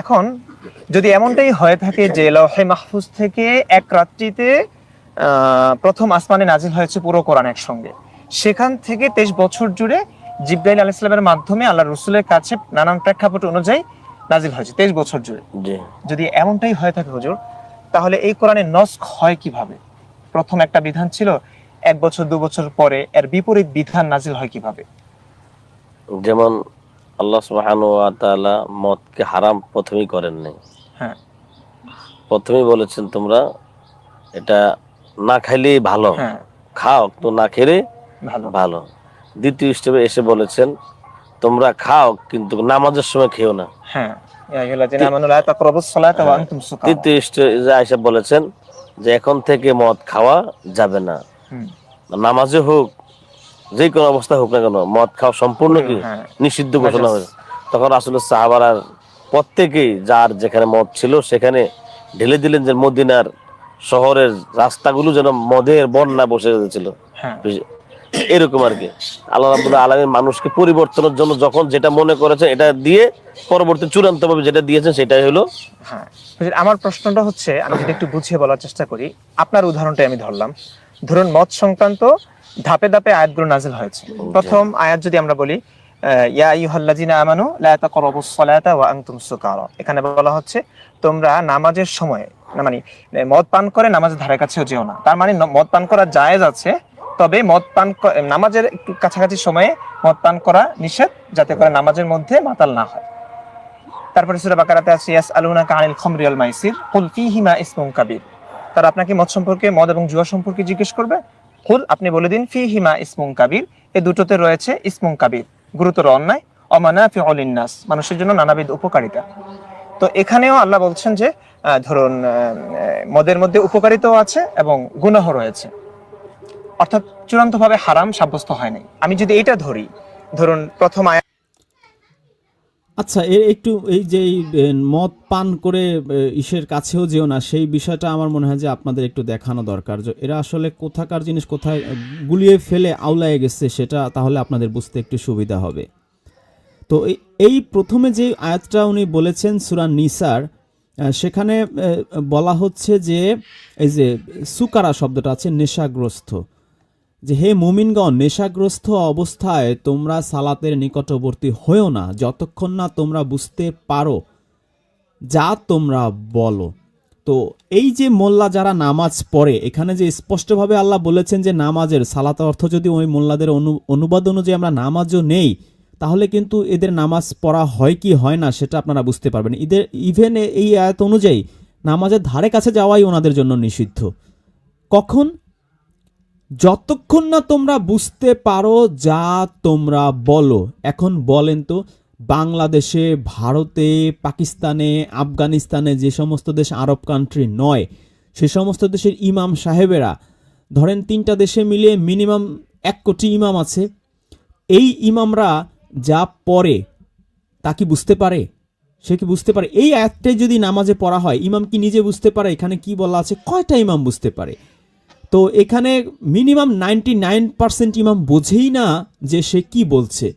এখন যদি এমনটাই হয়ে থাকে যে লৌহে মাহফুজ থেকে এক রাত্রিতে প্রথম আসমানে নাজিল হয়েছে পুরো কোরআন একসঙ্গে, সেখান থেকে 23 বছর জুড়ে জিবরাইল আলাইহিস সালামের মাধ্যমে আল্লাহ রসুলের কাছে নানান প্রেক্ষাপট অনুযায়ী নাজিল হয়েছে 23 বছর জুড়ে। যদি এমনটাই হয়ে থাকে হুজুর, তাহলে এই কোরআনে নস্খ হয় কিভাবে? প্রথম একটা বিধান ছিল, 1 বছর 2 বছর পরে এর বিপরীত বিধান নাজিল হয় কিভাবে? যেমন আল্লাহ সুবহানাহু ওয়া তাআলা মদকে হারাম প্রথমেই করেন নাই। হ্যাঁ, প্রথমেই বলেছেন তোমরা এটা না খাইলেই ভালো, হ্যাঁ, খাও, তো না খেলে ভালো। ভালো। দ্বিতীয় স্টেপে এসে বলেছেন তোমরা খাও কিন্তু নামাজের সময় খেও না। হ্যাঁ, ইয়া আইয়ুহাল্লাযীনা আমানু লা তাকরাবুস সালাতা ওয়া আনতুম সুকারা। তৃতীয় স্টেজে আয়েশা বলেছেন যে এখন থেকে মদ খাওয়া যাবে না, হুম, নামাজে হোক যে কোনো অবস্থা হোক না কেন মদ খাওয়া সম্পূর্ণ কি হ্যাঁ, নিষিদ্ধ ঘোষণা হয়েছে। তখন আসলে সাহাবারা প্রত্যেকেই যার যেখানে মদ ছিল সেখানে ঢেলে দিলেন, যে মদিনার শহরের রাস্তাগুলো যেন মদের বন্যা বসে গেছিল। হ্যাঁ, এরকম আর কি আল্লাহ রাব্বুল আলামিন মানুষকে পরিবর্তনের জন্য যখন যেটা মনে করেছেন এটা দিয়ে পরবর্তী চূড়ান্ত ভাবে যেটা দিয়েছেন সেটাই হলো। হ্যাঁ। আমার প্রশ্নটা হচ্ছে, আমি যদি একটু বুঝিয়ে বলার চেষ্টা করি, আপনার উদাহরণটাই আমি ধরলাম। ধরুন মদ সংক্রান্ত ধাপে ধাপে আয়াতগুলো নাজিল হয়েছে। প্রথম আয়াত যদি আমরা বলি, ইয়া আইয়ুহাল্লাযীনা আমানু লা তাকরাবুস সালাতা ওয়া আনতুম সুকারা, এখানে বলা হচ্ছে তোমরা নামাজের সময় না, মানে মদ পান করে নামাজের ধারে কাছেও যেও না। তার মানে মদ পান করা জায়েজ আছে, তবে মদ পান নামাজের একটু কাছাকাছি সময়ে মদ পান করা নিষেধ, যাতে করে নামাজের মধ্যে মাতাল না হয়। তারপরে সূরা বাকারাতে আছে ইয়াসআলুনাকা আনিল খামরি ওয়াল মাইসির কুল ফীহিমা ইসমুন কাবীর, তারা আপনাকে মদ সম্পর্কে, মদ এবং জুয়া সম্পর্কে জিজ্ঞেস করবে। কুল, আপনি বলে দিন, ফীহিমা ইসমুন কাবীর, এই দুটোতে রয়েছে ইসমুন কাবীর, গুরুতর অন্যায়, ওয়া মানাফিউ লিন-নাস, মানুষের জন্য নানাবিধ উপকারিতা। তো এখানেও আল্লাহ বলছেন যে ধরুন মদের মধ্যে উপকারিতাও আছে এবং গুনাহ রয়েছে, অর্থাৎ চূড়ান্তভাবে হারাম সাব্যস্ত হয় নাই। আমি যদি এটা ধরি, ধরুন প্রথম আয়াত, আচ্ছা, একটু এই যে মদ পান করে ঈশ্বরের কাছেও যেও না, সেই বিষয়টা আমার মনে হয় যে আপনাদের একটু দেখানো দরকার, যে এরা আসলে কোথাকার জিনিস কোথায় গুলিয়ে ফেলে আউলায় গেছে, সেটা তাহলে আপনাদের বুঝতে একটু সুবিধা হবে। তো এই প্রথমে যে আয়াতটা উনি বলেছেন সূরা নিসার, সেখানে বলা হচ্ছে যে এই যে সুকারা শব্দটা আছে, নেশাগ্রস্ত, যে হে মুমিনগণ, নেশাগ্রস্ত অবস্থায় তোমরা সালাতের নিকটবর্তী হয়েও না যতক্ষণ না তোমরা বুঝতে পারো যা তোমরা বলো। তো এই যে মোল্লা যারা নামাজ পড়ে, এখানে যে স্পষ্টভাবে আল্লাহ বলেছেন যে নামাজের, সালাত অর্থ যদি ওই মোল্লাদের অনুবাদ অনুযায়ী আমরা নামাজও নেই, তাহলে কিন্তু এদের নামাজ পড়া হয় কি হয় না সেটা আপনারা বুঝতে পারবেন। এদের ইভেন এই আয়াত অনুযায়ী নামাজের ধারে কাছে যাওয়াই ওনাদের জন্য নিষিদ্ধ। কখন? যতক্ষণ না তোমরা বুঝতে পারো যা তোমরা বলো। এখন বলেন তো, বাংলাদেশে, ভারতে, পাকিস্তানে, আফগানিস্তানে, যে সমস্ত দেশ আরব কান্ট্রি নয়, সে সমস্ত দেশের ইমাম সাহেবেরা, ধরেন 3টা দেশে মিলিয়ে মিনিমাম 1 কোটি ইমাম আছে, এই ইমামরা যা পড়ে তা কি বুঝতে পারে? সে কি বুঝতে পারে? এই আয়াতটাই যদি নামাজে পড়া হয়, ইমাম কি নিজে বুঝতে পারে এখানে কি বলা আছে? কয়টা ইমাম বুঝতে পারে? তো এখানে মিনিমাম 99% ইমাম বোঝেই না যে সে কি বলছে।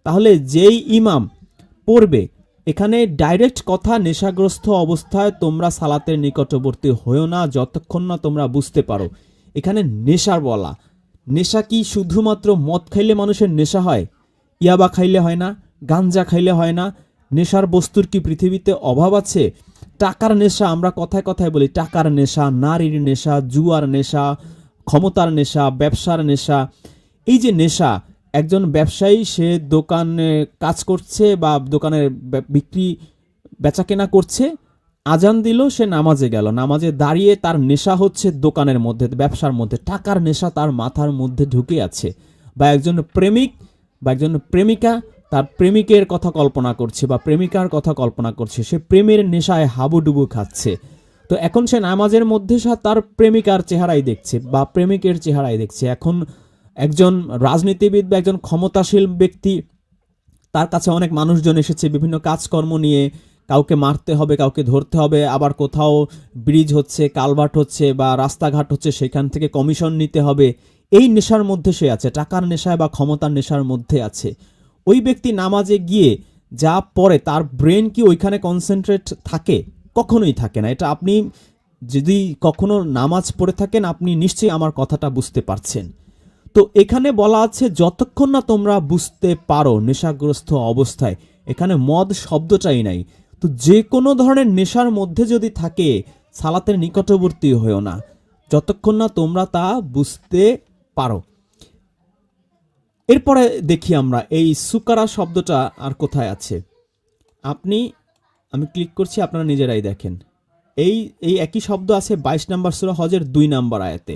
তাহলে যেই ইমাম পড়বে, এখানে ডাইরেক্ট কথা, নেশাগ্রস্ত অবস্থায় তোমরা সালাতের নিকটবর্তী হয়েও না যতক্ষণ না তোমরা বুঝতে পারো। এখানে নেশার বলা, নেশা কি শুধুমাত্র মদ খাইলে মানুষের নেশা হয়? ইয়াবা খাইলে হয় না? গাঞ্জা খাইলে হয় না? নেশার বস্তুর কি পৃথিবীতে অভাব আছে? টাকার নেশা, আমরা কথায় কথায় বলি টাকার নেশা, নারীর নেশা, জুয়ার নেশা, ক্ষমতার নেশা, ব্যবসার নেশা। এই যে নেশা, একজন ব্যবসায়ী সে দোকানে কাজ করছে বা দোকানে বিক্রি বেচা কেনা করছে, আজান দিল, সে নামাজে গেল, নামাজে দাঁড়িয়ে তার নেশা হচ্ছে দোকানের মধ্যে, ব্যবসার মধ্যে, টাকার নেশা তার মাথার মধ্যে ঢুকে আছে। বা একজন প্রেমিক বা একজন প্রেমিকা তার প্রেমিকের কথা কল্পনা করছে বা প্রেমিকার কথা কল্পনা করছে, সে প্রেমের নেশায় হাবুডুবু খাচ্ছে। তো এখন সে নামাজের মধ্যে তার প্রেমিকার চেহারাই দেখছে বা প্রেমিকের চেহারাই দেখছে। এখন একজন রাজনীতিবিদ বা একজন ক্ষমতাশীল ব্যক্তি, তার কাছে অনেক মানুষজন এসেছে বিভিন্ন কাজকর্ম নিয়ে, কাউকে মারতে হবে, কাউকে ধরতে হবে, আবার কোথাও ব্রিজ হচ্ছে, কালভার্ট হচ্ছে বা রাস্তাঘাট হচ্ছে, সেখান থেকে কমিশন নিতে হবে। এই নেশার মধ্যে সে আছে, টাকার নেশায় বা ক্ষমতার নেশার মধ্যে আছে। ওই ব্যক্তি নামাজে গিয়ে যা পড়ে তার ব্রেন কি ওইখানে কনসেন্ট্রেট থাকে? কখনোই থাকে না। এটা আপনি যদি কখনো নামাজ পড়ে থাকেন আপনি নিশ্চয়ই আমার কথাটা বুঝতে পারছেন। তো এখানে বলা আছে যতক্ষণ না তোমরা বুঝতে পারো নেশাগ্রস্ত অবস্থায়, এখানে মদ শব্দটাই নাই। তো যে কোনো ধরনের নেশার মধ্যে যদি থাকে সালাতের নিকটবর্তী হয়েও না যতক্ষণ না তোমরা তা বুঝতে পারো। এরপরে দেখি আমরা এই সুকারা শব্দটা আর কোথায় আছে। আমি ক্লিক করছি, আপনারা নিজেরাই দেখেন। এই একই শব্দ আছে 22 নম্বর সূরা হজের 2 নম্বর আয়াতে।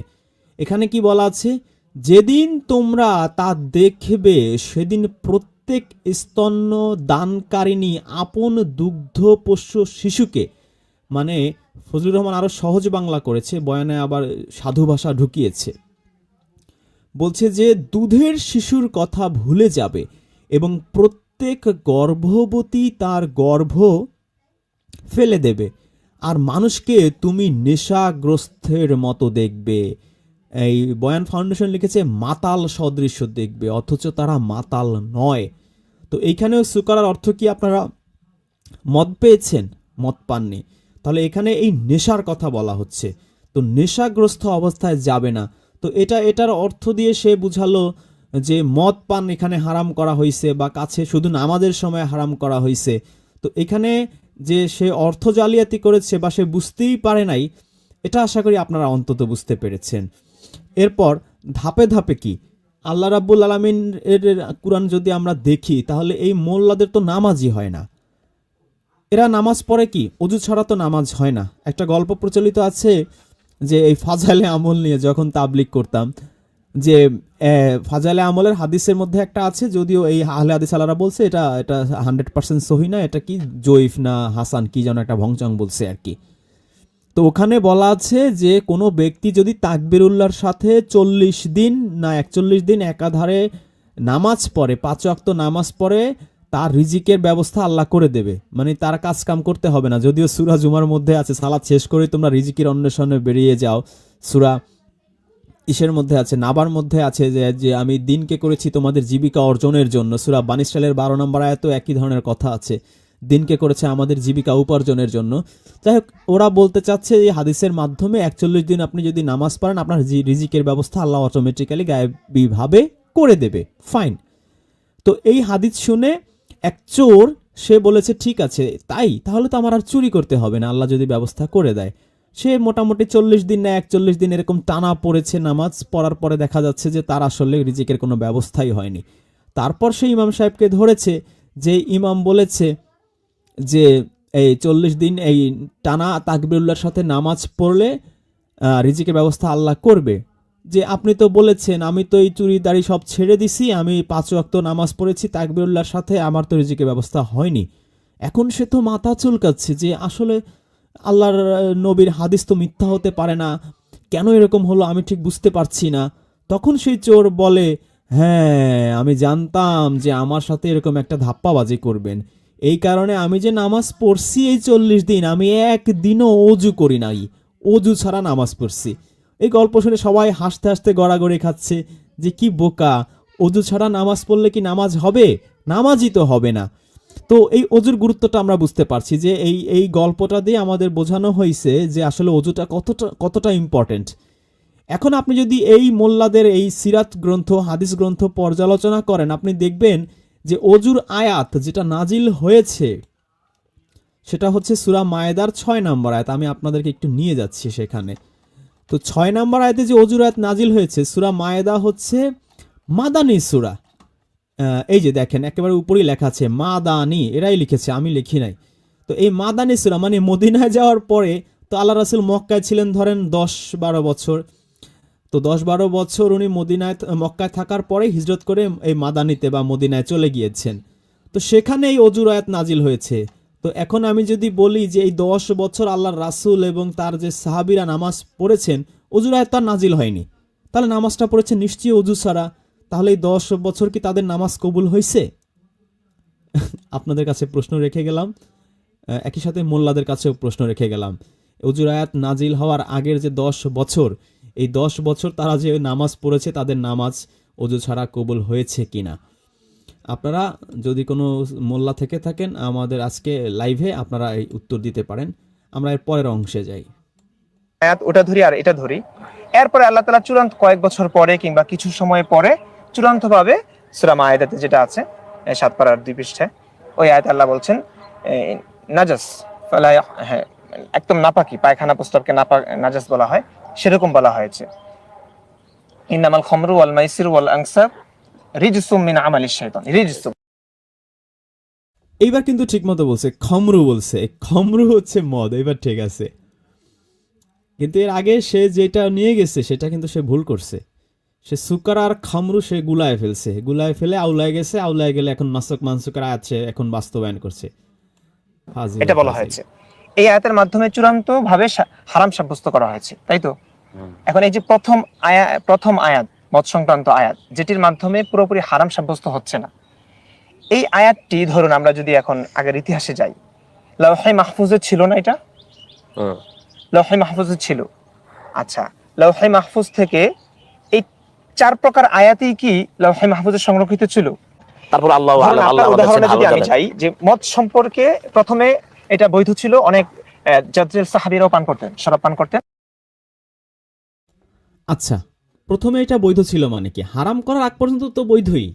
এখানে কি বলা আছে? যেদিন তোমরা তা দেখবে সেদিন প্রত্যেক স্তন্য দানকারিণী আপন দুগ্ধপোষ্য শিশুকে, মানে ফজলুর রহমান আরো সহজ বাংলা করেছে, বয়ানে আবার সাধু ভাষা ঢুকিয়েছে। বলছে যে দুধের শিশুর কথা ভুলে যাবে এবং প্রত্যেক গর্ভবতী তার গর্ভ ফেলে দেবে, আর মানুষকে তুমি নেশাগ্রস্তের মতো দেখবে। এই বয়ান ফাউন্ডেশন লিখেছে মাতাল সদৃশ্য দেখবে, অথচ তারা মাতাল নয়। তো এইখানেও সুকারার অর্থ কি? আপনারা মদ পেয়েছেন, মদ পাননি, তাহলে এখানে এই নেশার কথা বলা হচ্ছে। তো নেশাগ্রস্ত অবস্থায় যাবে না। তো এটার অর্থ দিয়ে সে বুঝালো যে মদ পান এখানে হারাম করা হয়েছে, বা কাছে শুধু নামাজের সময় হারাম করা হয়েছে। তো এখানে যে সে অর্থ জালিয়াতি করেছে বা সে বুঝতেই পারে নাই, এটা আশা করি আপনারা অন্তত বুঝতে পেরেছেন। এরপর ধাপে ধাপে কি আল্লাহ রাব্বুল আলামিন এর কুরআন যদি আমরা দেখি তাহলে এই মোল্লাদের তো নামাজই হয় না। এরা নামাজ পড়ে কি? অজু ছাড়া তো নামাজ হয় না। একটা গল্প প্রচলিত আছে যে এই ফাজাইলে আমল নিয়ে যখন তাবলিগ করতাম, যে ফাজাইলে আমলের হাদিসের মধ্যে একটা আছে, যদিও এই আহলে হাদিস আলারা বলছে এটা 100% সহি না, এটা কি জয়ীফ না হাসান কি যেন একটা ভংচং বলছে আর কি। তো ওখানে বলা আছে যে কোনো ব্যক্তি যদি তাকবিরুল্লাহর সাথে 40 দিন না 41 দিন একাধারে নামাজ পড়ে, 5 ওয়াক্ত নামাজ পড়ে, তার রিজিকের ব্যবস্থা আল্লাহ করে দেবে। মানে তার কাজ কাম করতে হবে না। যদিও সূরা জুমার মধ্যে আছে সালাত শেষ করে তোমরা রিজিকের অন্বেষণে বেরিয়ে যাও। সূরা ইসের মধ্যে আছে, নাবার মধ্যে আছে যে আমি দিনকে করেছি তোমাদের জীবিকা অর্জনের জন্য। সূরা বানী ইসরাঈলের 12 নম্বর আয়াতেও একই ধরনের কথা আছে, দিনকে করেছে আমাদের জীবিকা উপার্জনের জন্য। যাই হোক, ওরা বলতে চাচ্ছে এই হাদিসের মাধ্যমে 41 দিন আপনি যদি নামাজ পড়েন আপনার রিজিকের ব্যবস্থা আল্লাহ অটোমেটিক্যালি গায়েবীভাবে করে দেবে। ফাইন। তো এই হাদিস শুনে এক চোর সে বলেছে ঠিক আছে তাহলে তো আমার আর চুরি করতে হবে না, আল্লাহ যদি ব্যবস্থা করে দেয়। সে মোটামুটি 40 দিন না 41 দিন এরকম টানা পড়েছে, নামাজ পড়ার পরে দেখা যাচ্ছে যে তার আসলে রিজিকের কোনো ব্যবস্থাই হয়নি। তারপর সে ইমাম সাহেবকে ধরেছে, যে ইমাম বলেছে যে এই 40 দিন এই টানা তাকবীরুল্লাহর সাথে নামাজ পড়লে রিজিকের ব্যবস্থা আল্লাহ করবে। যে আপনি তো বলেছেন আমি তো এই চুরি দাড়ি সব ছেড়ে দিছি, আমি 5 ওয়াক্ত নামাজ পড়েছি তাকবীরুল্লাহর সাথে, আমার তো রিজিকের ব্যবস্থা হয়নি। এখন সে তো মাথা চুলকাচ্ছে যে আসলে আল্লাহর নবীর হাদিস তো মিথ্যা হতে পারে না, কেন এরকম হলো আমি ঠিক বুঝতে পারছি না। তখন সেই চোর বলে, হ্যাঁ আমি জানতাম যে আমার সাথে এরকম একটা ধাপ্পাবাজি করবেন, এই কারণে আমি যে নামাজ পড়ছি এই 40 দিন আমি একদিনও অজু করি নাই, অজু ছাড়া নামাজ পড়ছি। এই গল্প শুনে সবাই হাসতে হাসতে গড়াগড়ি খাচ্ছে যে কি বোকা, অজু ছাড়া নামাজ পড়লে কি নামাজ হবে? নামাজই তো হবে না। তো এই অজুর গুরুত্বটা আমরা বুঝতে পারছি যে এই গল্পটা দিয়ে আমাদের বোঝানো হয়েছে যে আসলে অজুটা কতটা ইম্পর্টেন্ট। এখন আপনি যদি এই মোল্লাদের এই সিরাত গ্রন্থ হাদিস গ্রন্থ পর্যালোচনা করেন, আপনি দেখবেন যে অজুর আয়াত যেটা নাজিল হয়েছে সেটা হচ্ছে সূরা মায়েদার 6 নম্বর আয়াত। আমি আপনাদেরকে একটু নিয়ে যাচ্ছি সেখানে। তো 6 নম্বর আয়াতে যে অজুর আয়াত নাজিল হয়েছে, সূরা মায়েদা হচ্ছে মাদানী সূরা। এই যে দেখেন একেবারে উপরেই লেখা আছে মাদানী, এরাই লিখেছে, আমি লিখি নাই। তো এই মাদানী সূরা মানে মদিনায় যাওয়ার পরে, তো আল্লাহ রাসূল মক্কায় ছিলেন ধরেন 10-12 বছর, তো 10-12 বছর উনি মক্কায় থাকার পরে হিজরত করে এই মাদানীতে বা মদিনায় চলে গিয়েছেন। তো সেখানে এই অজুর আয়াত নাজিল হয়েছে। তো এখন আমি যদি বলি যে এই 10 বছর আল্লাহর রাসূল এবং তার যে সাহাবীরা নামাজ পড়েছেন, অজুর আয়াত তার নাজিল হয়নি, তাহলে নামাজটা পড়েছে নিশ্চয়ই অজু ছাড়া। তাহলে এই 10 বছর কি তাদের নামাজ কবুল হয়েছে? আপনাদের কাছে প্রশ্ন রেখে গেলাম, একই সাথে মোল্লাদের কাছেও প্রশ্ন রেখে গেলাম। অজুর আয়াত নাজিল হওয়ার আগের যে 10 বছর, এই 10 বছর তারা যে নামাজ পড়েছে তাদের নামাজ অজু ছাড়া কবুল হয়েছে কিনা। আপনারা যদি কোনো মোল্লা থেকে থাকেন আমাদের আজকে লাইভে আপনারা এই উত্তর দিতে পারেন। আমরা এর পরের অংশে যাই। আয়াত ওটা ধরি আর এটা ধরি, এরপরে আল্লাহ তাআলা চূড়ান্ত কয়েক বছর পরে কিংবা কিছু সময় পরে চূড়ান্তভাবে সূরা মায়েদাতে যেটা আছে 7 পারার 2 পৃষ্ঠায়, ওই আয়াতে আল্লাহ বলছেন নাজাস ফালা, হ্যাঁ একদম নাপাকি, পায়খানা প্রস্তাবকে নাজাস বলা হয়, সেরকম বলা হয়েছে। ইন্নামাল খামরু ওয়াল মাইসির ওয়াল আনসাব রিজসুম মিন আমালিশ শাইতান, রিজসুম। এইবার কিন্তু ঠিকমতো বলছে, খমরু বলছে, খমরু হচ্ছে মদ, এবার ঠিক আছে। কিন্তু এর আগে সে যেটা নিয়ে গেছে সেটা কিন্তু সে ভুল করছে। সে সুকার আর খামরু সে গুলায় ফেলছে, গুলায় ফেলে আউলায় গেছে, আউলায় গেলে এখন নাসক মানসুকের আয়াত সে এখন বাস্তবায়ন করছে। ফাজিল, এটা বলা ফাজিল। হয়েছে, এই আয়াতের মাধ্যমে চূড়ান্ত ভাবে হারাম সাব্যস্ত করা হয়েছে, তাই তো? এখন এই যে প্রথম আয়াত মদ সংক্রান্ত আয়াত, যেটির মাধ্যমে পুরোপুরি হারাম সাব্যস্ত হচ্ছে না, এই আয়াতটি ধরুন আমরা যদি এখন আগের ইতিহাসে যাই, লাওহে মাহফুজে ছিল না এটা? লাওহে মাহফুজে ছিল। আচ্ছা, লাওহে মাহফুজ থেকে এই 4 প্রকার আয়াতই কি লাওহে মাহফুজে সংরক্ষিত ছিল? তারপর আল্লাহ ধরুন আল্লাহ আপনার আমাদের উদাহরণে ভালো যদি আমি জানেন। চাই যে মদ সম্পর্কে প্রথমে এটা বৈধ ছিল, অনেক জাদ্রেল সাহাবীরাও পান করতেন, শরাব পান করতেন। আচ্ছা, প্রথমে এটা বৈধ ছিল মানে কি? হারাম করার আগ পর্যন্ত তো বৈধই।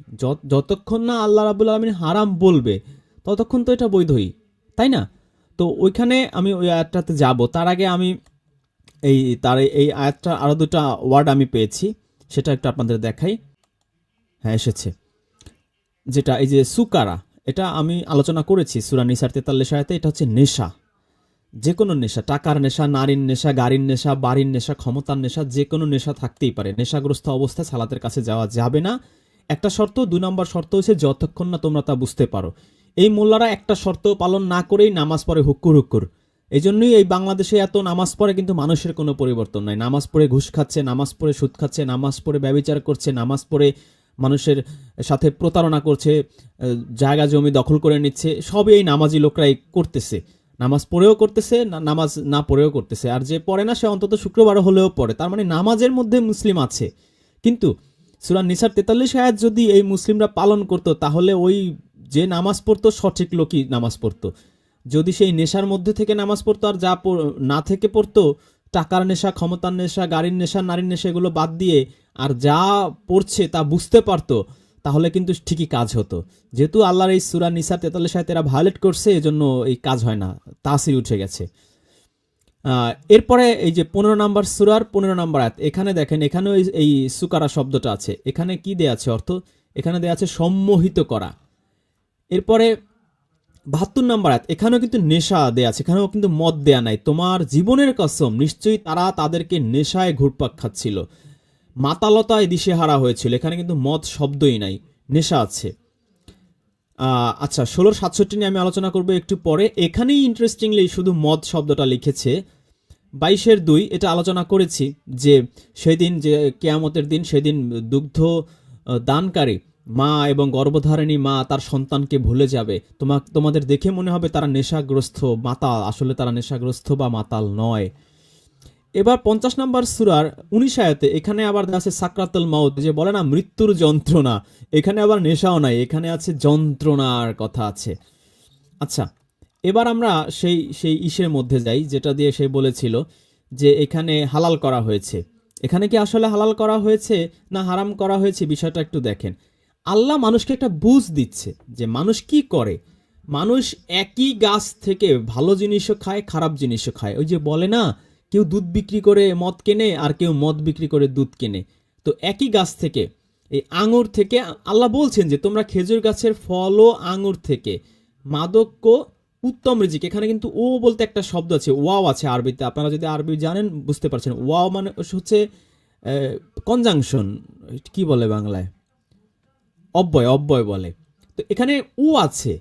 যতক্ষণ না আল্লাহ রাব্বুল আলামিন হারাম বলবে ততক্ষণ তো এটা বৈধই, তাই না? তো ওইখানে আমি ওই আয়াতটাতে যাব, তার আগে আমি এই আয়াতটা আরো দুটা ওয়ার্ড আমি পেয়েছি, সেটা একটু আপনাদের দেখাই। হ্যাঁ, এসেছে। যেটা এই যে সুকারা, এটা আমি আলোচনা করেছি সূরা নিসার 43 আয়াতে। এটা হচ্ছে নেশা, যে কোনো নেশা, টাকার নেশা, নারীর নেশা, গাড়ির নেশা, বাড়ির নেশা, ক্ষমতার নেশা, যে কোনো নেশা থাকতেই পারে। নেশাগ্রস্ত অবস্থায় সালাতের কাছে যাওয়া যাবে না, একটা শর্ত। 2 নম্বর শর্ত হচ্ছে যতক্ষণ না তোমরা তা বুঝতে পারো। এই মোল্লারা একটা শর্ত পালন না করেই নামাজ পড়ে হুক্কুর হুক্কুর। এই জন্যই এই বাংলাদেশে এত নামাজ পড়ে কিন্তু মানুষের কোনো পরিবর্তন নাই। নামাজ পড়ে ঘুষ খাচ্ছে, নামাজ পড়ে সুদ খাচ্ছে, নামাজ পড়ে ব্যভিচার করছে, নামাজ পড়ে মানুষের সাথে প্রতারণা করছে, জায়গা জমি দখল করে নিচ্ছে, সবই এই নামাজি লোকরাই করতেছে। নামাজ পড়েও করতেছে, নামাজ না পড়েও করতেছে। আর যে পড়ে না সে অন্তত শুক্রবার হলেও পড়ে, তার মানে নামাজের মধ্যে মুসলিম আছে। কিন্তু সূরা নিসার 43 আয়াত যদি এই মুসলিমরা পালন করতো তাহলে ওই যে নামাজ পড়তো সঠিক লোকই নামাজ পড়তো। যদি সেই নেশার মধ্যে থেকে নামাজ পড়তো আর যা না থেকে পড়তো, টাকার নেশা, ক্ষমতার নেশা, গাড়ির নেশা, নারীর নেশা, এগুলো বাদ দিয়ে আর যা পড়ছে তা বুঝতে পারতো, তাহলে কিন্তু ঠিকই কাজ হতো। যেহেতু আল্লাহর এই সূরা নিসা 43 আয়াত এরা ভায়োলেট করছে, এজন্য এই কাজ হয় না, তাসির উঠে গেছে। এরপরে এই যে 15 নম্বর সূরার 15 নম্বর আয়াত, এখানে দেখেন, এখানেও এই সুকারা শব্দটা আছে। এখানে কি দেয়া আছে অর্থ? এখানে দেয়া আছে সম্মোহিত করা। এরপরে 72 নম্বর আয়াত, এখানেও কিন্তু নেশা দেয়া আছে, এখানেও কিন্তু মদ দেয়া নাই। তোমার জীবনের কসম, নিশ্চয়ই তারা তাদেরকে নেশায় ঘুরপাক খাচ্ছিল, মাতালতায় দিশেহারা হয়েছিল। এখানে কিন্তু মদ শব্দই নাই, নেশা আছে। আচ্ছা, 1667 নিয়ে আমি আলোচনা করবো একটু পরে। এখানেই ইন্টারেস্টিংলি শুধু মদ শব্দটা লিখেছে। 22-2 এটা আলোচনা করেছি যে সেদিন, যে কেয়ামতের দিন, সেদিন দুগ্ধ দানকারী মা এবং গর্ভধারিণী মা তার সন্তানকে ভুলে যাবে। তোমাদের দেখে মনে হবে তারা নেশাগ্রস্ত, মাতাল, আসলে তারা নেশাগ্রস্ত বা মাতাল নয়। এবার 50 নম্বর সূরার 19 আয়াতে এখানে আবার আছে সাকরাতুল মাউত, যে বলে না মৃত্যুর যন্ত্রণা, এখানে আবার নেশাও নাই, এখানে আছে যন্ত্রণার কথা আছে। আচ্ছা, এবার আমরা সেই ইসের মধ্যে যাই যেটা দিয়ে সে বলেছিল যে এখানে হালাল করা হয়েছে। এখানে কি আসলে হালাল করা হয়েছে না হারাম করা হয়েছে, বিষয়টা একটু দেখেন। আল্লাহ মানুষকে একটা বুঝ দিচ্ছে যে মানুষ কি করে। মানুষ একই গাছ থেকে ভালো জিনিসও খায়, খারাপ জিনিসও খায়। ওই যে বলে না, কেউ দুধ বিক্রি করে মদ কেনে আর কেউ মদ বিক্রি করে দুধ কেনে। তো একই গাছ থেকে, এই আঙুর থেকে আল্লাহ বলছেন যে তোমরা খেজুর গাছের ফল ও আঙুর থেকে মাদক্য উত্তম রিজিক। এখানে কিন্তু ও বলতে একটা শব্দ আছে, ওয়াও আছে আরবিতে। আপনারা যদি আরবি জানেন বুঝতে পারছেন। ওয়াও মানে হচ্ছে কনজাংশন, কি বলে বাংলায়, অব্যয় বলে। তো এখানে ও আছে,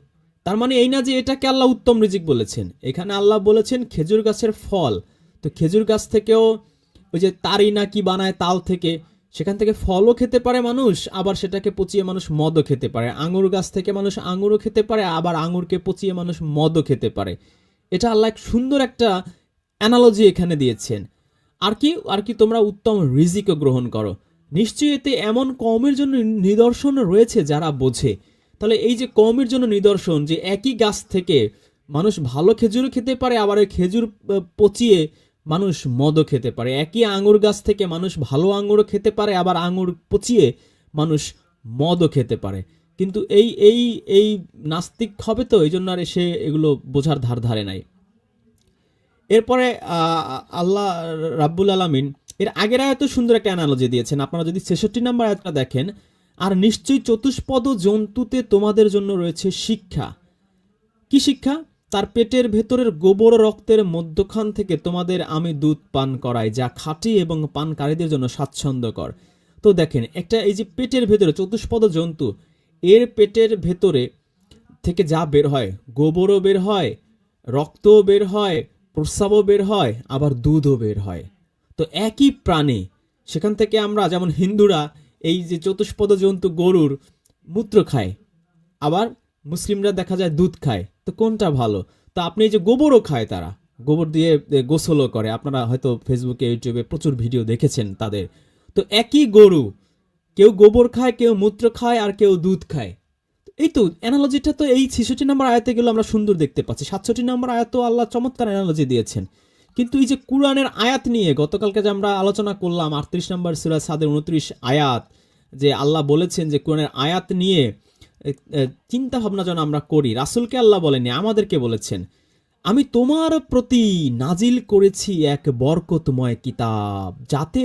তার মানে এই না যে এটাকে আল্লাহ উত্তম রিজিক বলেছেন। এখানে আল্লাহ বলেছেন খেজুর গাছের ফল। তো খেজুর গাছ থেকেও ওই যে তারি না কি বানায় তাল থেকে, সেখান থেকে ফলও খেতে পারে মানুষ, আবার সেটাকে পচিয়ে মানুষ মদও খেতে পারে। আঙুর গাছ থেকে মানুষ আঙুরও খেতে পারে, আবার আঙুরকে পচিয়ে মানুষ মদও খেতে পারে। এটা আল্লাহ এক সুন্দর একটা অ্যানালজি এখানে দিয়েছেন। আর কি তোমরা উত্তম রিজিকও গ্রহণ করো। নিশ্চয়ই এতে এমন কওমের জন্য নিদর্শন রয়েছে যারা বোঝে। তাহলে এই যে কওমের জন্য নিদর্শন যে একই গাছ থেকে মানুষ ভালো খেজুরও খেতে পারে, আবার ওই খেজুর পচিয়ে মানুষ মদও খেতে পারে। একই আঙুর গাছ থেকে মানুষ ভালো আঙুরও খেতে পারে, আবার আঙুর পচিয়ে মানুষ মদও খেতে পারে। কিন্তু এই এই এই নাস্তিক হবে তো, এই জন্য আর সে এগুলো বোঝার ধার ধারে নাই। এরপরে আল্লাহ রাব্বুল আলামিন এর আগের আয়াতে সুন্দর একটা অ্যানালজি দিয়েছেন। আপনারা যদি 66 নম্বর আয়াতটা দেখেন, আর নিশ্চয়ই চতুষ্পদ জন্তুতে তোমাদের জন্য রয়েছে শিক্ষা। কি শিক্ষা? তার পেটের ভেতরের গোবর রক্তের মধ্যখান থেকে তোমাদের আমি দুধ পান করাই, যা খাঁটি এবং পানকারীদের জন্য স্বাচ্ছন্দ্যকর। তো দেখেন, একটা এই যে পেটের ভেতরে চতুষ্পদ জন্তু, এর পেটের ভেতরে থেকে যা বের হয়, গোবরও বের হয়, রক্তও বের হয়, প্রস্রাবও বের হয়, আবার দুধও বের হয়। তো একই প্রাণী, সেখান থেকে আমরা যেমন হিন্দুরা এই যে চতুষ্পদ জন্তু গরুর মূত্র খায়, আবার মুসলিমরা দেখা যায় দুধ খায়। তো কোনটা ভালো? তো আপনি এই যে গোবরও খায়, তারা গোবর দিয়ে গোসলও করে, আপনারা হয়তো ফেসবুকে ইউটিউবে প্রচুর ভিডিও দেখেছেন তাদের। তো একই গরু, কেউ গোবর খায়, কেউ মূত্র খায়, আর কেউ দুধ খায়। এই তো অ্যানালজিটা তো এই 66 নম্বর আয়াতে গেলে আমরা সুন্দর দেখতে পাচ্ছি। 67 নম্বর আয়াতও আল্লাহ চমৎকার অ্যানালজি দিয়েছেন। কিন্তু এই যে কোরআনের আয়াত নিয়ে গতকালকে যে আমরা আলোচনা করলাম, 38 নম্বর সূরা সাদের 29 আয়াত, যে আল্লাহ বলেছেন যে কোরআনের আয়াত নিয়ে চিন্তা ভাবনা যেন আমরা করি। রাসূলকে আল্লাহ বলেনি, আমাদেরকে বলেছেন, আমি তোমার প্রতি নাজিল করেছি এক বরকতময় কিতাব, যাতে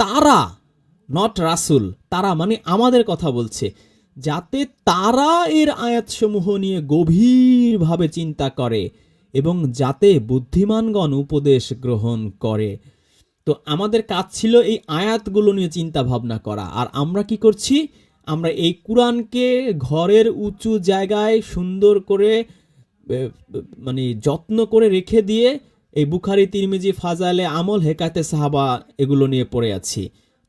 তারা, নট রাসূল, তারা মানে আমাদের কথা বলছে, যাতে তারা এর আয়াতসমূহ নিয়ে গভীরভাবে চিন্তা করে এবং যাতে বুদ্ধিমানগণ উপদেশ গ্রহণ করে। তো আমাদের কাজ ছিল এই আয়াতগুলো নিয়ে চিন্তা ভাবনা করা। আর আমরা কি করছি? আমরা এই কুরআনকে ঘরের উঁচু জায়গায় সুন্দর করে মানে যত্ন করে রেখে দিয়ে এই বুখারী, তিরমিজি, ফাজাইলে আমল, হেকায়েতে সাহাবা এগুলো নিয়ে পড়ে আছি।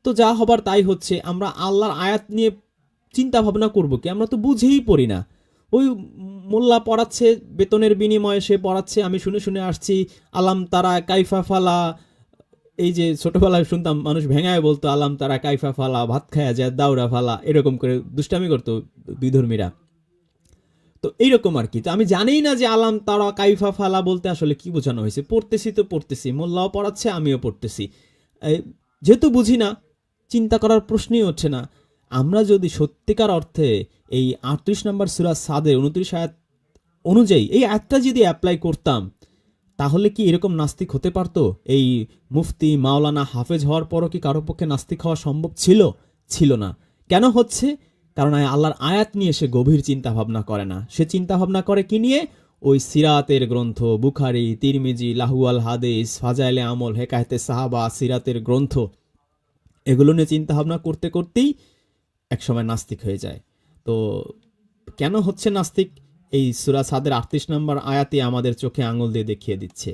তো যা হবার তাই হচ্ছে। আমরা আল্লাহর আয়াত নিয়ে চিন্তা ভাবনা করব কি? আমরা তো বুঝেই পড়ি না। ওই মোল্লা পড়াচ্ছে, বেতনের বিনিময়ে সে পড়াচ্ছে, আমি শুনে শুনে আসছি। আলাম তারা কাইফা ফালা, এই যে ছোটবেলায় শুনতাম মানুষ ভেঙায় বলতো আলাম তারা কাইফা ফালা, ভাত খায়া যায় দাউরা ফালা, এরকম করে দুষ্টামি করতো বিধর্মীরা। তো এইরকম আর কি। তো আমি জানিই না যে আলাম তারা কাইফা ফালা বলতে আসলে কি বোঝানো হয়েছে। পড়তেছি তো পড়তেছি, মোল্লাও পড়াচ্ছে, আমিও পড়তেছি। যেহেতু বুঝি না, চিন্তা করার প্রশ্নই হচ্ছে না। আমরা যদি সত্যিকার অর্থে এই 38 নম্বর সূরা সাদের 29 আয়াত অনুযায়ী এই আয়াতটা যদি অ্যাপ্লাই করতাম, তাহলে কি এরকম নাস্তিক হতে পারতো? এই মুফতি, মাওলানা, হাফেজ হওয়ার পরও কি কারো পক্ষে নাস্তিক হওয়া সম্ভব ছিল? ছিল না। কেন হচ্ছে? কারণ আল্লাহর আয়াত নিয়ে সে গভীর চিন্তা ভাবনা করে না। সে চিন্তা ভাবনা করে কি নিয়ে? ওই সিরাতের গ্রন্থ, বুখারী, তিরমিজি, লাহুয়াল হাদিস, ফাজাইলে আমল, হেকায়েতে সাহাবা, সিরাতের গ্রন্থ, এগুলো নিয়ে চিন্তা ভাবনা করতে করতেই একসময় নাস্তিক হয়ে যায়। তো কেন হচ্ছে নাস্তিক? এই সূরা সাদের 38 নম্বর আয়াতে আমাদের চোখে আঙুল দিয়ে দেখিয়ে দিচ্ছে।